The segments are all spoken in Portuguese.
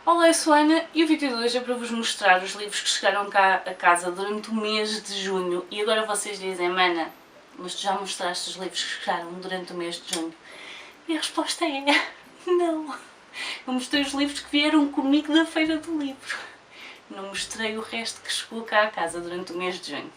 Olá, eu sou a Ana e o vídeo de hoje é para vos mostrar os livros que chegaram cá a casa durante o mês de junho. E agora vocês dizem, Ana, mas tu já mostraste os livros que chegaram durante o mês de junho? E a resposta é, não. Eu mostrei os livros que vieram comigo da Feira do Livro. Não mostrei o resto que chegou cá a casa durante o mês de junho.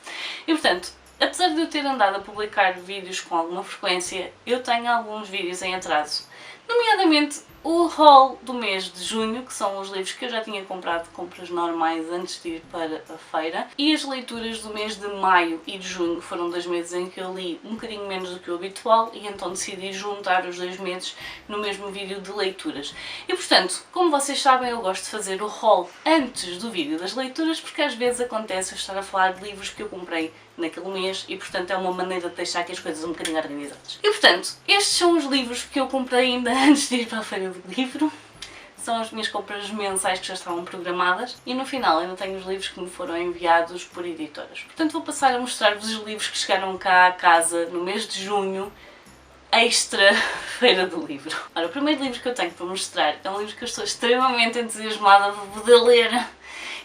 E portanto, apesar de eu ter andado a publicar vídeos com alguma frequência, eu tenho alguns vídeos em atraso. Nomeadamente o haul do mês de junho, que são os livros que eu já tinha comprado de compras normais antes de ir para a feira, e as leituras do mês de maio e de junho, que foram 2 meses em que eu li um bocadinho menos do que o habitual, e então decidi juntar os 2 meses no mesmo vídeo de leituras. E portanto, como vocês sabem, eu gosto de fazer o haul antes do vídeo das leituras, porque às vezes acontece eu estar a falar de livros que eu comprei naquele mês e portanto é uma maneira de deixar aqui as coisas um bocadinho organizadas. E portanto, estes são os livros que eu comprei ainda antes de ir para a Feira do Livro. São as minhas compras mensais que já estavam programadas e no final ainda tenho os livros que me foram enviados por editoras. Portanto vou passar a mostrar-vos os livros que chegaram cá a casa no mês de junho, extra Feira do Livro. Ora, o primeiro livro que eu tenho para mostrar é um livro que eu estou extremamente entusiasmada de poder ler,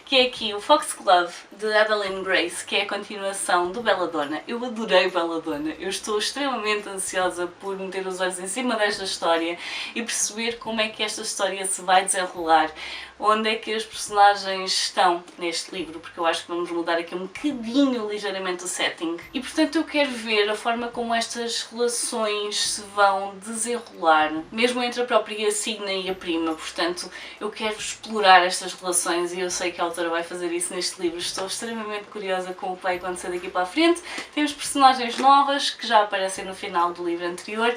que é aqui o Foxglove, de Adalyn Grace, que é a continuação do Belladonna. Eu adorei Belladonna, eu estou extremamente ansiosa por meter os olhos em cima desta história e perceber como é que esta história se vai desenrolar, onde é que as personagens estão neste livro, porque eu acho que vamos mudar aqui um bocadinho, ligeiramente, o setting. E portanto eu quero ver a forma como estas relações se vão desenrolar, mesmo entre a própria Signa e a prima. Portanto, eu quero explorar estas relações e eu sei que a autora vai fazer isso neste livro. Estou extremamente curiosa com o que vai acontecer daqui para a frente. Temos personagens novas que já aparecem no final do livro anterior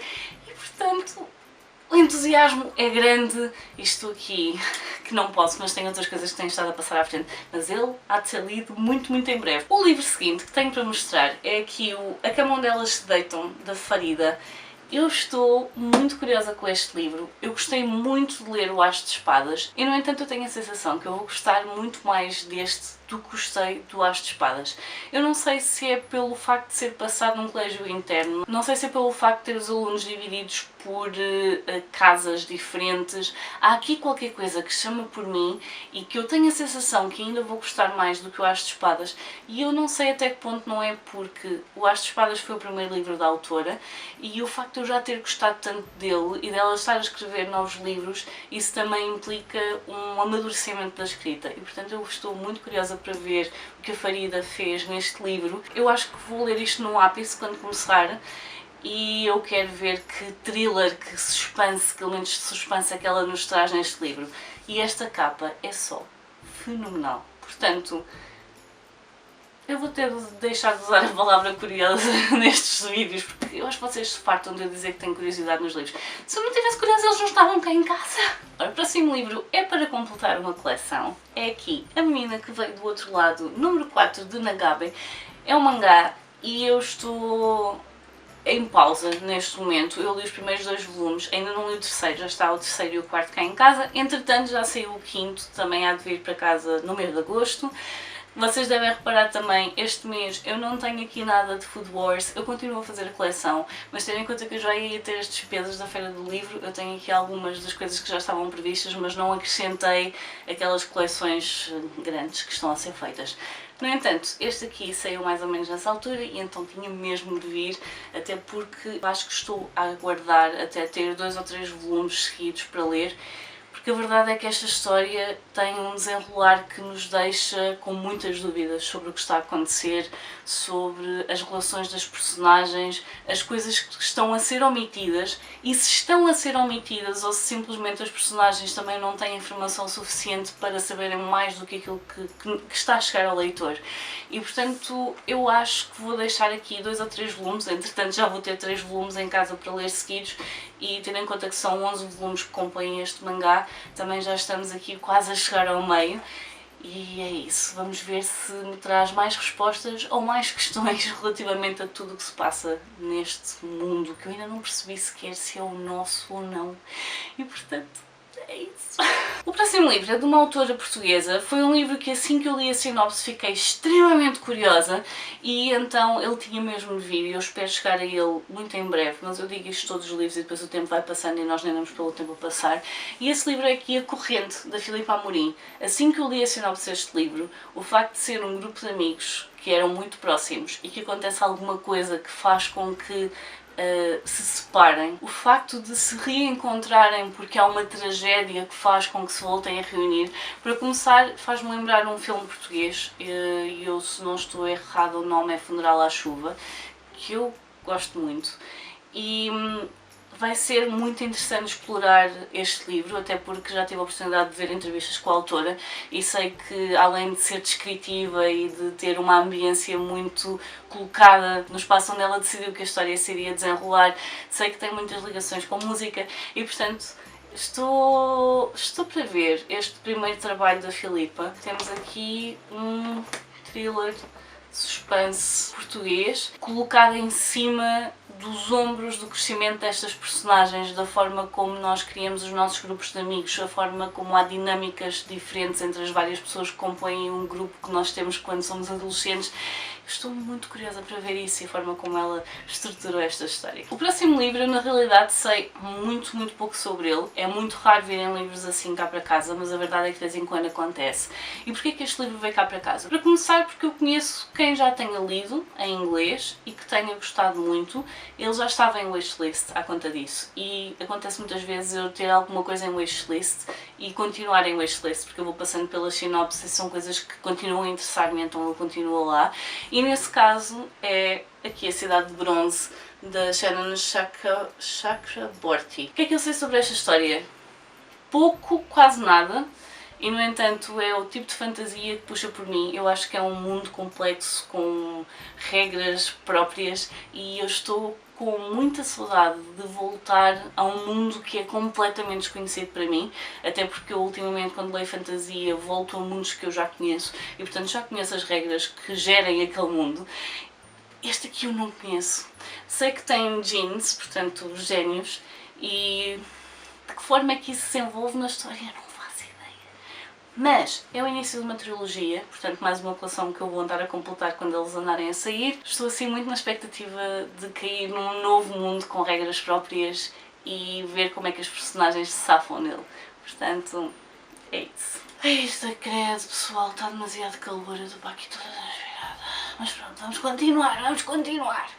e portanto o entusiasmo é grande. Isto aqui, que não posso, mas tenho outras coisas que tenho estado a passar à frente, mas ele há de ser lido muito em breve. O livro seguinte que tenho para mostrar é aqui o A Cama Onde Elas Se Deitam, da Farida. Eu estou muito curiosa com este livro, eu gostei muito de ler o As de Espadas e no entanto eu tenho a sensação que eu vou gostar muito mais deste do que gostei do As de Espadas. Eu não sei se é pelo facto de ser passado num colégio interno, não sei se é pelo facto de ter os alunos divididos por casas diferentes. Há aqui qualquer coisa que chama por mim e que eu tenho a sensação que ainda vou gostar mais do que o As de Espadas e eu não sei até que ponto não é porque o As de Espadas foi o primeiro livro da autora e o facto de eu já ter gostado tanto dele e dela estar a escrever novos livros, isso também implica um amadurecimento da escrita e portanto eu estou muito curiosa para ver o que a Farida fez neste livro. Eu acho que vou ler isto no ápice quando começar e eu quero ver que thriller, que suspense, que elementos de suspense é que ela nos traz neste livro. E esta capa é só fenomenal. Portanto, eu vou ter de deixar de usar a palavra curiosa nestes vídeos, porque eu acho que vocês se fartam de eu dizer que tenho curiosidade nos livros. Se eu não tivesse curiosidade, eles não estavam cá em casa. Ora, o próximo livro é para completar uma coleção. É aqui, A Menina que Veio do Outro Lado, número 4, de Nagabe. É um mangá e eu estou em pausa neste momento. Eu li os primeiros 2 volumes, ainda não li o terceiro, já está o terceiro e o quarto cá em casa. Entretanto já saiu o quinto, também há de vir para casa no mês de agosto. Vocês devem reparar também, este mês eu não tenho aqui nada de Food Wars, eu continuo a fazer a coleção, mas tendo em conta que eu já ia ter as despesas da Feira do Livro, eu tenho aqui algumas das coisas que já estavam previstas, mas não acrescentei aquelas coleções grandes que estão a ser feitas. No entanto, este aqui saiu mais ou menos nessa altura e então tinha mesmo de vir, até porque acho que estou a aguardar até ter 2 ou 3 volumes seguidos para ler, porque a verdade é que esta história tem um desenrolar que nos deixa com muitas dúvidas sobre o que está a acontecer, sobre as relações das personagens, as coisas que estão a ser omitidas e se estão a ser omitidas ou se simplesmente os personagens também não têm informação suficiente para saberem mais do que aquilo que está a chegar ao leitor. E portanto eu acho que vou deixar aqui 2 ou 3 volumes, entretanto já vou ter 3 volumes em casa para ler seguidos e tendo em conta que são 11 volumes que compõem este mangá, também já estamos aqui quase a chegar ao meio e é isso, vamos ver se me traz mais respostas ou mais questões relativamente a tudo o que se passa neste mundo que eu ainda não percebi sequer se é o nosso ou não e portanto É isso. O próximo livro é de uma autora portuguesa. Foi um livro que assim que eu li a sinopse fiquei extremamente curiosa e então ele tinha mesmo de vir e eu espero chegar a ele muito em breve, mas eu digo isto todos os livros e depois o tempo vai passando e nós nem damos pelo tempo a passar. E esse livro é aqui A Corrente, da Filipa Amorim. Assim que eu li a sinopse deste livro, o facto de ser um grupo de amigos que eram muito próximos e que acontece alguma coisa que faz com que se separem, o facto de se reencontrarem porque há uma tragédia que faz com que se voltem a reunir, para começar faz-me lembrar um filme português, e eu, se não estou errado, o nome é Funeral à Chuva, que eu gosto muito, e vai ser muito interessante explorar este livro, até porque já tive a oportunidade de ver entrevistas com a autora e sei que, além de ser descritiva e de ter uma ambiência muito colocada no espaço onde ela decidiu que a história se iria desenrolar, sei que tem muitas ligações com música e, portanto, estou para ver este primeiro trabalho da Filipa. Temos aqui um thriller suspense português colocado em cima dos ombros do crescimento destas personagens, da forma como nós criamos os nossos grupos de amigos, a forma como há dinâmicas diferentes entre as várias pessoas que compõem um grupo que nós temos quando somos adolescentes. Estou muito curiosa para ver isso e a forma como ela estruturou esta história. O próximo livro, eu na realidade sei muito pouco sobre ele. É muito raro virem livros assim cá para casa, mas a verdade é que de vez em quando acontece. E porquê que este livro veio cá para casa? Para começar, porque eu conheço quem já tenha lido em inglês e que tenha gostado muito. Ele já estava em wishlist à conta disso. E acontece muitas vezes eu ter alguma coisa em wishlist e continuar em wishlist, porque eu vou passando pelas sinopses e são coisas que continuam a interessar-me, então eu continuo lá. E nesse caso é aqui A Cidade de Bronze, da Shannon Chakraborty. O que é que eu sei sobre esta história? Pouco, quase nada, e no entanto é o tipo de fantasia que puxa por mim. Eu acho que é um mundo complexo, com regras próprias, e eu estou com muita saudade de voltar a um mundo que é completamente desconhecido para mim, até porque eu ultimamente, quando leio fantasia, volto a mundos que eu já conheço e portanto já conheço as regras que gerem aquele mundo. Este aqui eu não conheço. Sei que tem genes, portanto gênios, e de que forma é que isso se envolve na história não faço ideia. Mas é o início de uma trilogia, portanto mais uma coleção que eu vou andar a completar quando eles andarem a sair. Estou assim muito na expectativa de cair num novo mundo com regras próprias e ver como é que os personagens se safam nele. Portanto, é isso. Isto, credo, pessoal, está demasiado calor, eu estou para aqui toda transpirada. Mas pronto, vamos continuar.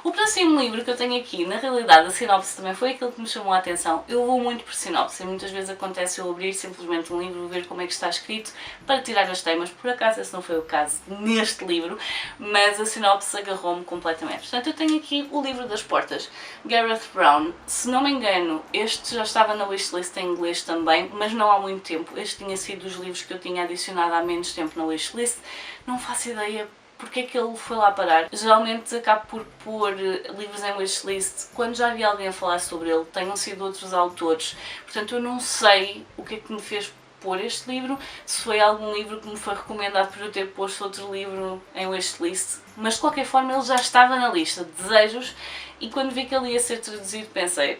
O próximo livro que eu tenho aqui, na realidade a sinopse também foi aquilo que me chamou a atenção. Eu vou muito por sinopse e muitas vezes acontece eu abrir simplesmente um livro, ver como é que está escrito para tirar as temas. Por acaso esse não foi o caso neste livro, mas a sinopse agarrou-me completamente. Portanto, eu tenho aqui o livro das portas, Gareth Brown. Se não me engano, este já estava na wishlist em inglês também, mas não há muito tempo. Este tinha sido dos livros que eu tinha adicionado há menos tempo na wishlist. Não faço ideia porque é que ele foi lá parar. Geralmente acabo por pôr livros em wishlist quando já vi alguém a falar sobre ele, tenham sido outros autores, portanto eu não sei o que é que me fez pôr este livro, se foi algum livro que me foi recomendado por eu ter posto outro livro em wishlist, mas de qualquer forma ele já estava na lista de desejos e quando vi que ele ia ser traduzido pensei,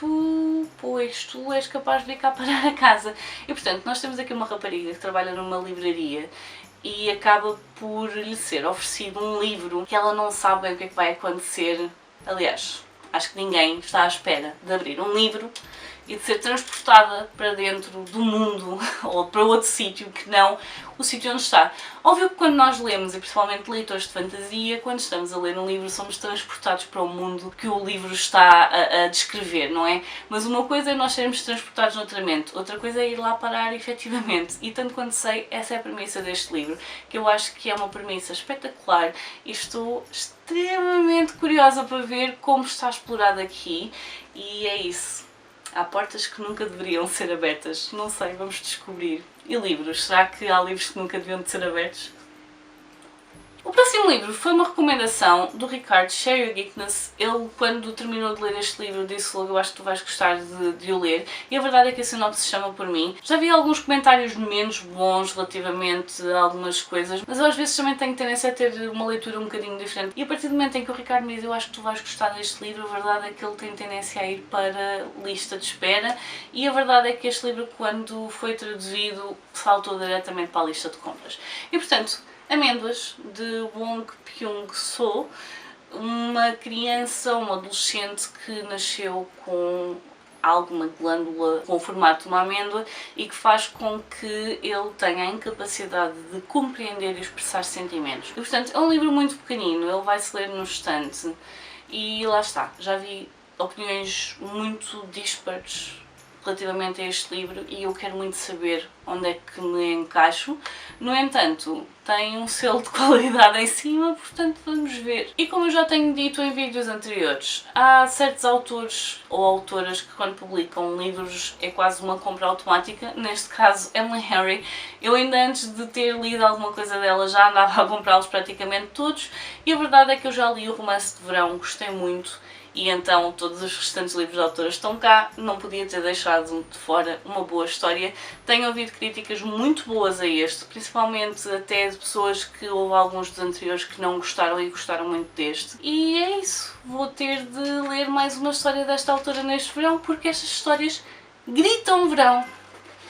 tu és capaz de vir cá parar a casa. E portanto nós temos aqui uma rapariga que trabalha numa livraria e acaba por lhe ser oferecido um livro que ela não sabe bem o que é que vai acontecer. Aliás, acho que ninguém está à espera de abrir um livro e de ser transportada para dentro do mundo ou para outro sítio que não o sítio onde está. Óbvio que quando nós lemos, e principalmente leitores de fantasia, quando estamos a ler um livro somos transportados para o mundo que o livro está a descrever, não é? Mas uma coisa é nós sermos transportados noutra mente, outra coisa é ir lá parar efetivamente. E tanto quanto sei, essa é a premissa deste livro, que eu acho que é uma premissa espetacular e estou extremamente curiosa para ver como está explorado aqui e é isso. Há portas que nunca deveriam ser abertas. Não sei, vamos descobrir. E livros? Será que há livros que nunca deviam de ser abertos? O O próximo livro foi uma recomendação do Ricardo, Share Your Geekness. Ele, quando terminou de ler este livro, disse logo: eu acho que tu vais gostar de o ler. E a verdade é que a sinopse se chama por mim. Já vi alguns comentários menos bons relativamente a algumas coisas, mas eu às vezes também tenho tendência a ter uma leitura um bocadinho diferente. E a partir do momento em que o Ricardo me diz: eu acho que tu vais gostar deste livro, a verdade é que ele tem tendência a ir para lista de espera. E a verdade é que este livro, quando foi traduzido, saltou diretamente para a lista de compras. E portanto, Amêndoas, de Wong Pyung-soo, uma criança, uma adolescente que nasceu com alguma glândula com o formato de uma amêndoa e que faz com que ele tenha a incapacidade de compreender e expressar sentimentos. E, portanto, é um livro muito pequenino, ele vai-se ler num estante e lá está. Já vi opiniões muito dispares relativamente a este livro e eu quero muito saber onde é que me encaixo. No entanto, tem um selo de qualidade em cima, portanto vamos ver. E como eu já tenho dito em vídeos anteriores, há certos autores ou autoras que quando publicam livros é quase uma compra automática, neste caso Emily Henry. Eu ainda antes de ter lido alguma coisa dela já andava a comprá-los praticamente todos e a verdade é que eu já li o Romance de Verão, gostei muito. E então todos os restantes livros de autoras estão cá, não podia ter deixado de fora uma boa história. Tenho ouvido críticas muito boas a este, principalmente até de pessoas que houve alguns dos anteriores que não gostaram e gostaram muito deste. E é isso, vou ter de ler mais uma história desta autora neste verão, porque estas histórias gritam verão.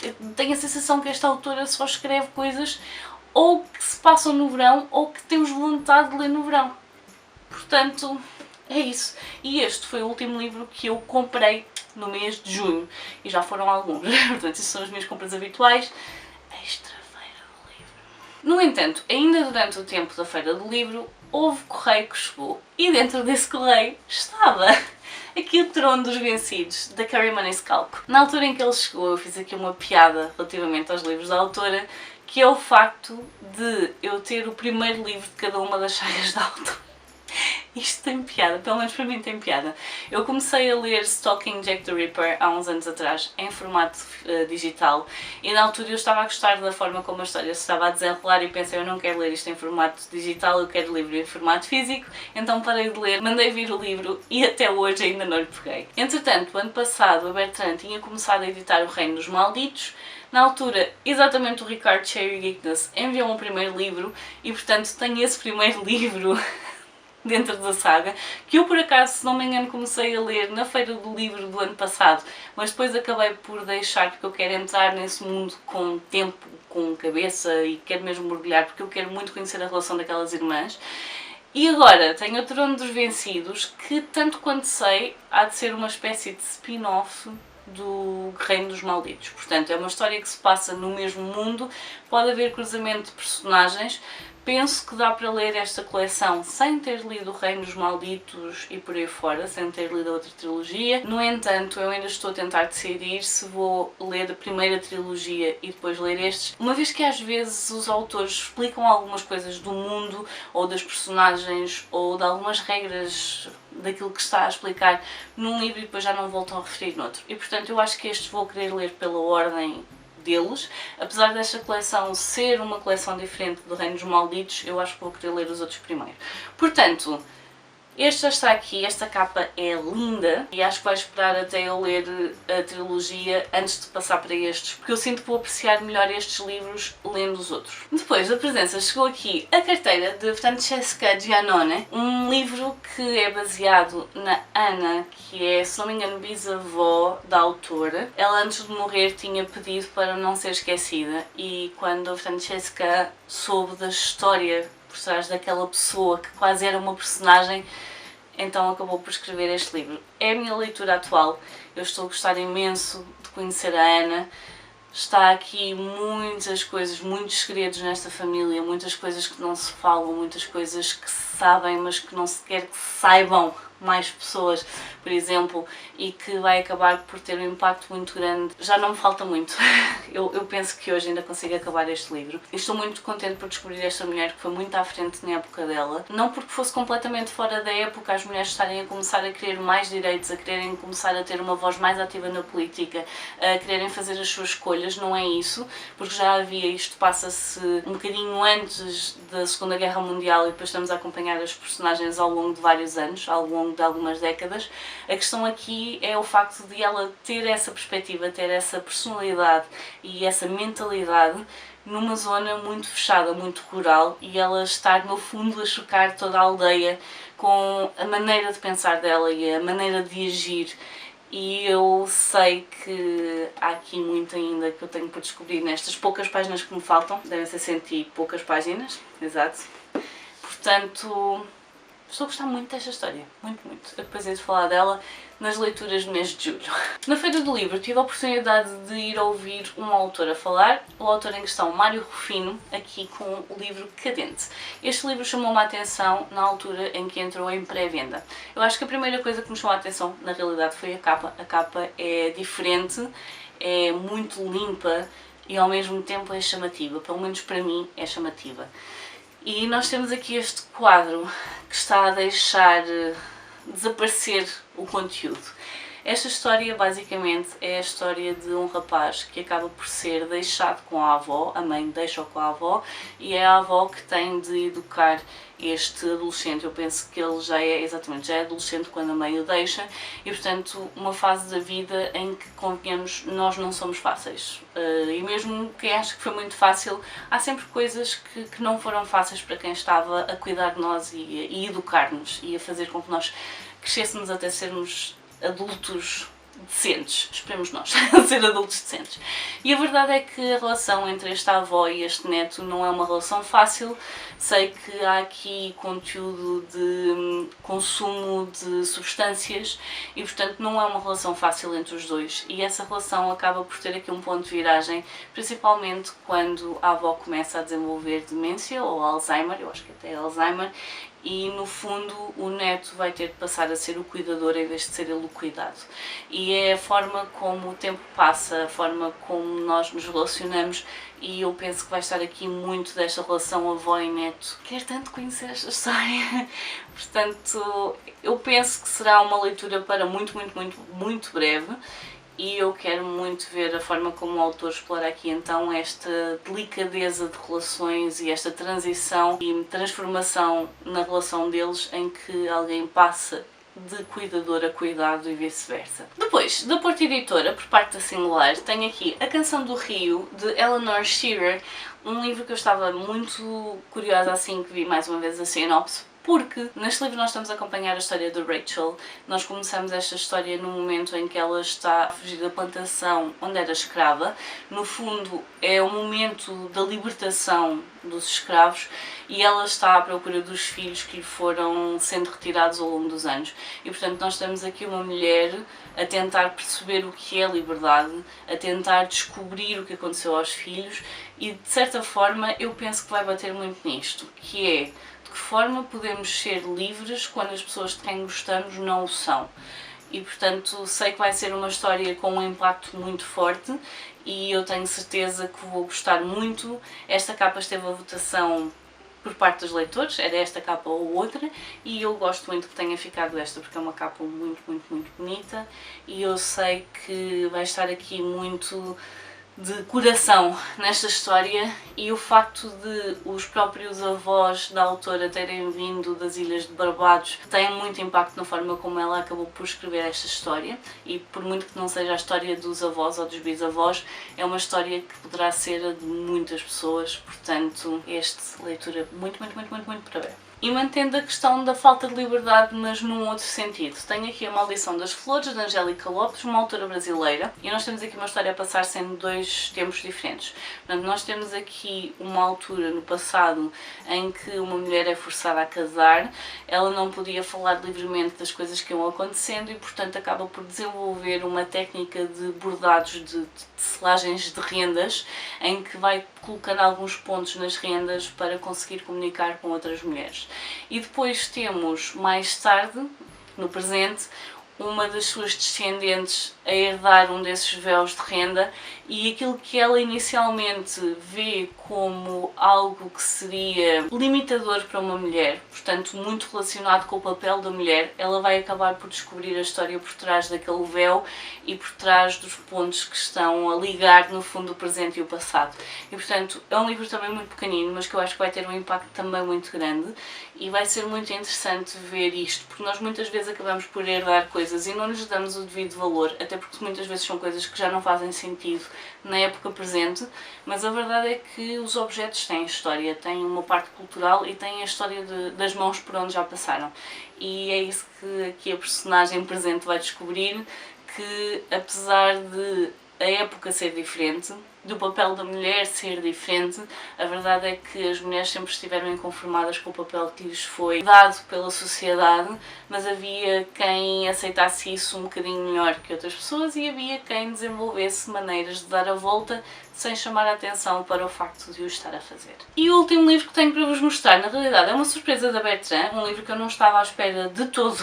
Eu tenho a sensação que esta autora só escreve coisas ou que se passam no verão ou que temos vontade de ler no verão. Portanto, é isso. E este foi o último livro que eu comprei no mês de junho. E já foram alguns. Portanto, essas são as minhas compras habituais. Extra Feira do Livro. No entanto, ainda durante o tempo da Feira do Livro, houve correio que chegou. E dentro desse correio estava aqui o Trono dos Vencidos, da Carrie Maniscalco. Na altura em que ele chegou, eu fiz aqui uma piada relativamente aos livros da autora, que é o facto de eu ter o primeiro livro de cada uma das sagas da autora. Isto tem piada, pelo menos para mim tem piada. Eu comecei a ler Stalking Jack the Ripper há uns anos atrás, em formato digital, e na altura eu estava a gostar da forma como a história se estava a desenrolar e pensei: eu não quero ler isto em formato digital, eu quero livro em formato físico, então parei de ler, mandei vir o livro e até hoje ainda não lhe peguei. Entretanto, ano passado a Bertrand tinha começado a editar O Reino dos Malditos. Na altura, exatamente o Ricardo, Share Your Geekness, enviou-me o primeiro livro e portanto tenho esse primeiro livro dentro da saga, que eu por acaso, se não me engano, comecei a ler na Feira do Livro do ano passado, mas depois acabei por deixar porque eu quero entrar nesse mundo com tempo, com cabeça e quero mesmo mergulhar porque eu quero muito conhecer a relação daquelas irmãs. E agora tenho o Trono dos Vencidos, que tanto quanto sei há de ser uma espécie de spin-off do Reino dos Malditos. Portanto, é uma história que se passa no mesmo mundo, pode haver cruzamento de personagens. Penso que dá para ler esta coleção sem ter lido O Reino dos Malditos e por aí fora, sem ter lido a outra trilogia. No entanto, eu ainda estou a tentar decidir se vou ler a primeira trilogia e depois ler estes, uma vez que às vezes os autores explicam algumas coisas do mundo ou das personagens ou de algumas regras daquilo que está a explicar num livro e depois já não voltam a referir noutro. E portanto eu acho que estes vou querer ler pela ordem deles. Apesar desta coleção ser uma coleção diferente do Reino dos Malditos, eu acho que vou querer ler os outros primeiro. Portanto, este já está aqui, esta capa é linda e acho que vai esperar até eu ler a trilogia antes de passar para estes, porque eu sinto que vou apreciar melhor estes livros lendo os outros. Depois da presença chegou aqui a carteira de Francesca Giannone, um livro que é baseado na Ana, que é, se não me engano, bisavó da autora. Ela antes de morrer tinha pedido para não ser esquecida e quando a Francesca soube da história por trás daquela pessoa que quase era uma personagem, então acabou por escrever este livro. É a minha leitura atual, eu estou a gostar imenso de conhecer a Ana. Está aqui muitas coisas, muitos segredos nesta família, muitas coisas que não se falam, muitas coisas que se sabem, mas que não se quer que saibam mais pessoas, por exemplo, e que vai acabar por ter um impacto muito grande. Já não me falta muito. Eu penso que hoje ainda consigo acabar este livro. E estou muito contente por descobrir esta mulher que foi muito à frente na época dela. Não porque fosse completamente fora da época, as mulheres estarem a começar a querer mais direitos, a quererem começar a ter uma voz mais ativa na política, a quererem fazer as suas escolhas, não é isso, porque já havia, isto passa-se um bocadinho antes da Segunda Guerra Mundial e depois estamos a acompanhar as personagens ao longo de vários anos, ao longo de algumas décadas. A questão aqui é o facto de ela ter essa perspectiva, ter essa personalidade e essa mentalidade numa zona muito fechada, muito rural, e ela estar no fundo a chocar toda a aldeia com a maneira de pensar dela e a maneira de agir. E eu sei que há aqui muito ainda que eu tenho por descobrir nestas poucas páginas que me faltam, devem ser 100 e poucas páginas, exato. Portanto, estou a gostar muito desta história, muito, muito. Eu depois hei de falar dela nas leituras do mês de julho. Na Feira do Livro tive a oportunidade de ir ouvir um autor a falar, o autor em questão, Mário Rufino, aqui com o livro Cadente. Este livro chamou-me a atenção na altura em que entrou em pré-venda. Eu acho que a primeira coisa que me chamou a atenção, na realidade, foi a capa. A capa é diferente, é muito limpa e ao mesmo tempo é chamativa, pelo menos para mim é chamativa. E nós temos aqui este quadro que está a deixar desaparecer o conteúdo. Esta história basicamente é a história de um rapaz que acaba por ser deixado com a avó, a mãe deixa-o com a avó, e é a avó que tem de educar este adolescente. Eu penso que ele já é adolescente quando a mãe o deixa, e portanto uma fase da vida em que, convenhamos, nós não somos fáceis. E mesmo quem acha que foi muito fácil, há sempre coisas que não foram fáceis para quem estava a cuidar de nós e educar-nos e a fazer com que nós crescêssemos até sermos adultos decentes, esperemos nós, ser adultos decentes. E a verdade é que a relação entre esta avó e este neto não é uma relação fácil. Sei que há aqui conteúdo de consumo de substâncias e, portanto, não é uma relação fácil entre os dois. E essa relação acaba por ter aqui um ponto de viragem, principalmente quando a avó começa a desenvolver demência ou Alzheimer, eu acho que até é Alzheimer, e no fundo o neto vai ter de passar a ser o cuidador em vez de ser ele o cuidado. E é a forma como o tempo passa, a forma como nós nos relacionamos, e eu penso que vai estar aqui muito desta relação avó e neto. Quero tanto conhecer esta história. Portanto, eu penso que será uma leitura para muito breve. E eu quero muito ver a forma como o autor explora aqui então esta delicadeza de relações e esta transição e transformação na relação deles, em que alguém passa de cuidador a cuidado e vice-versa. Depois, da Porta Editora, por parte da Singular, tenho aqui A Canção do Rio, de Eleanor Shearer, um livro que eu estava muito curiosa assim que vi mais uma vez a sinopse, porque neste livro nós estamos a acompanhar a história de Rachel. Nós começamos esta história no momento em que ela está a fugir da plantação onde era escrava. No fundo é o momento da libertação dos escravos e ela está à procura dos filhos que lhe foram sendo retirados ao longo dos anos. E portanto nós temos aqui uma mulher a tentar perceber o que é liberdade, a tentar descobrir o que aconteceu aos filhos, e de certa forma eu penso que vai bater muito nisto, que é: de que forma podemos ser livres quando as pessoas de quem gostamos não o são? E portanto sei que vai ser uma história com um impacto muito forte e eu tenho certeza que vou gostar muito. Esta capa esteve a votação por parte dos leitores, era esta capa ou outra, e eu gosto muito que tenha ficado esta, porque é uma capa muito bonita, e eu sei que vai estar aqui muito de coração nesta história, e o facto de os próprios avós da autora terem vindo das Ilhas de Barbados tem muito impacto na forma como ela acabou por escrever esta história, e por muito que não seja a história dos avós ou dos bisavós, é uma história que poderá ser a de muitas pessoas. Portanto, esta leitura muito para ver. E mantendo a questão da falta de liberdade, mas num outro sentido. Tenho aqui A Maldição das Flores, de Angélica Lopes, uma autora brasileira, e nós temos aqui uma história a passar-se em dois tempos diferentes. Portanto, nós temos aqui uma altura no passado em que uma mulher é forçada a casar, ela não podia falar livremente das coisas que iam acontecendo e, portanto, acaba por desenvolver uma técnica de bordados de selagens de rendas, em que vai colocando alguns pontos nas rendas para conseguir comunicar com outras mulheres. E depois temos, mais tarde, no presente, uma das suas descendentes a herdar um desses véus de renda, e aquilo que ela inicialmente vê como algo que seria limitador para uma mulher, portanto muito relacionado com o papel da mulher, ela vai acabar por descobrir a história por trás daquele véu e por trás dos pontos que estão a ligar no fundo o presente e o passado. E portanto é um livro também muito pequenino, mas que eu acho que vai ter um impacto também muito grande, e vai ser muito interessante ver isto, porque nós muitas vezes acabamos por herdar coisas e não lhes damos o devido valor, até porque muitas vezes são coisas que já não fazem sentido na época presente, mas a verdade é que os objetos têm história, têm uma parte cultural e têm a história das mãos por onde já passaram. E é isso que aqui a personagem presente vai descobrir, que apesar de a época ser diferente, do papel da mulher ser diferente, a verdade é que as mulheres sempre estiveram inconformadas com o papel que lhes foi dado pela sociedade, mas havia quem aceitasse isso um bocadinho melhor que outras pessoas e havia quem desenvolvesse maneiras de dar a volta sem chamar a atenção para o facto de o estar a fazer. E o último livro que tenho para vos mostrar, na realidade, é uma surpresa da Bertrand, um livro que eu não estava à espera de todo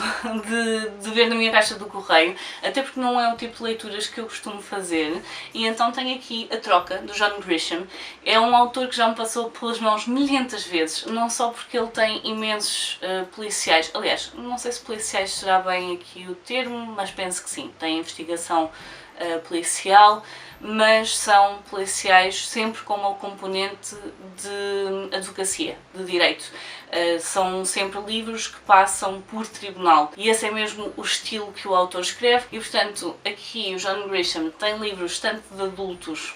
de ver na minha caixa do correio, até porque não é o tipo de leituras que eu costumo fazer, e então tenho aqui A Troca, do John Grisham. É um autor que já me passou pelas mãos milhentas vezes, não só porque ele tem imensos policiais, aliás, não sei se policiais será bem aqui o termo, mas penso que sim, tem investigação policial, mas são policiais sempre com uma componente de advocacia, de direito. São sempre livros que passam por tribunal e esse é mesmo o estilo que o autor escreve, e portanto aqui o John Grisham tem livros tanto de adultos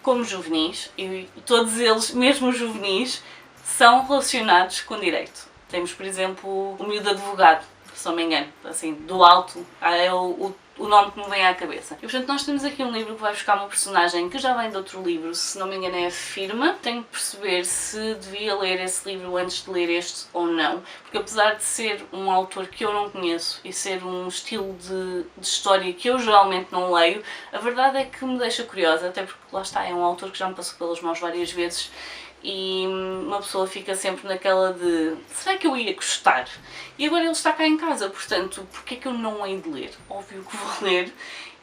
como juvenis, e todos eles, mesmo os juvenis, são relacionados com direito. Temos, por exemplo, O Miúdo Advogado, se não me engano, assim, do alto, é o nome que me vem à cabeça. E portanto nós temos aqui um livro que vai buscar uma personagem que já vem de outro livro, se não me engano é a Firma. Tenho que perceber se devia ler esse livro antes de ler este ou não, porque apesar de ser um autor que eu não conheço e ser um estilo de história que eu geralmente não leio, a verdade é que me deixa curiosa, até porque lá está, é um autor que já me passou pelas mãos várias vezes, e uma pessoa fica sempre naquela de será que eu ia gostar? E agora ele está cá em casa, portanto, porque é que eu não hei de ler? Óbvio que vou ler,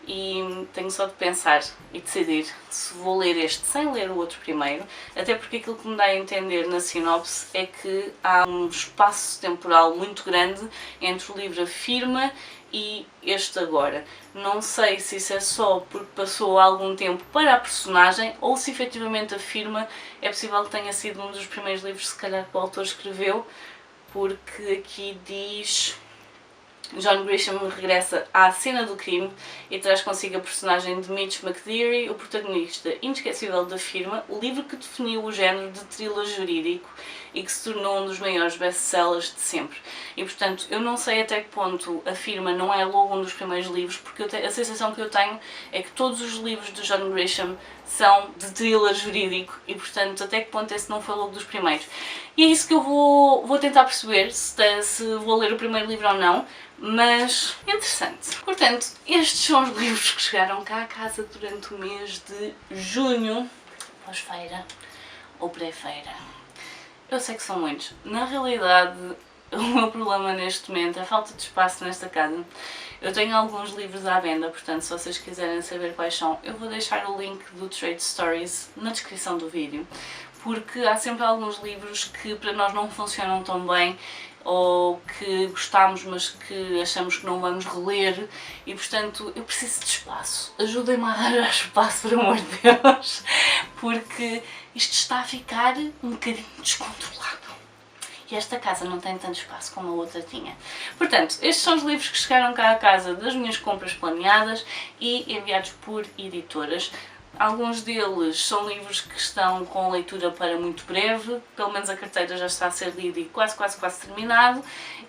e tenho só de pensar e decidir se vou ler este sem ler o outro primeiro, até porque aquilo que me dá a entender na sinopse é que há um espaço temporal muito grande entre o livro A Firma e este agora. Não sei se isso é só porque passou algum tempo para a personagem ou se efetivamente A Firma é possível que tenha sido um dos primeiros livros, se calhar, que o autor escreveu, porque aqui diz: John Grisham regressa à cena do crime e traz consigo a personagem de Mitch McDeary, o protagonista inesquecível da Firma, o livro que definiu o género de thriller jurídico e que se tornou um dos maiores best-sellers de sempre. E portanto, eu não sei até que ponto A Firma não é logo um dos primeiros livros, porque a sensação que eu tenho é que todos os livros de John Grisham são de thriller jurídico e portanto até que ponto esse não foi logo dos primeiros. E é isso que eu vou tentar perceber, se vou ler o primeiro livro ou não, mas interessante. Portanto, estes são os livros que chegaram cá à casa durante o mês de junho, pós-feira ou pré-feira. Eu sei que são muitos. Na realidade, o meu problema neste momento é a falta de espaço nesta casa. Eu tenho alguns livros à venda, portanto, se vocês quiserem saber quais são, eu vou deixar o link do Trade Stories na descrição do vídeo, porque há sempre alguns livros que para nós não funcionam tão bem, ou que gostamos mas que achamos que não vamos reler, e portanto eu preciso de espaço. Ajudem-me a arranjar espaço, por amor de Deus, porque isto está a ficar um bocadinho descontrolado. E esta casa não tem tanto espaço como a outra tinha. Portanto, estes são os livros que chegaram cá à casa das minhas compras planeadas e enviados por editoras. Alguns deles são livros que estão com leitura para muito breve, pelo menos a carteira já está a ser lida e quase terminado.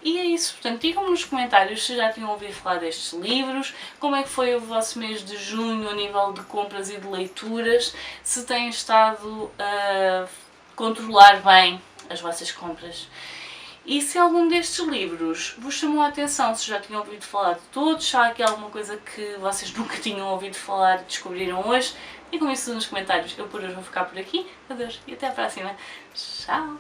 E é isso, portanto, digam-me nos comentários se já tinham ouvido falar destes livros, como é que foi o vosso mês de junho a nível de compras e de leituras, se têm estado a controlar bem as vossas compras. E se algum destes livros vos chamou a atenção, se já tinham ouvido falar de todos, se há aqui alguma coisa que vocês nunca tinham ouvido falar e descobriram hoje, digam isso nos comentários. Eu por hoje vou ficar por aqui. Adeus e até à próxima. Tchau!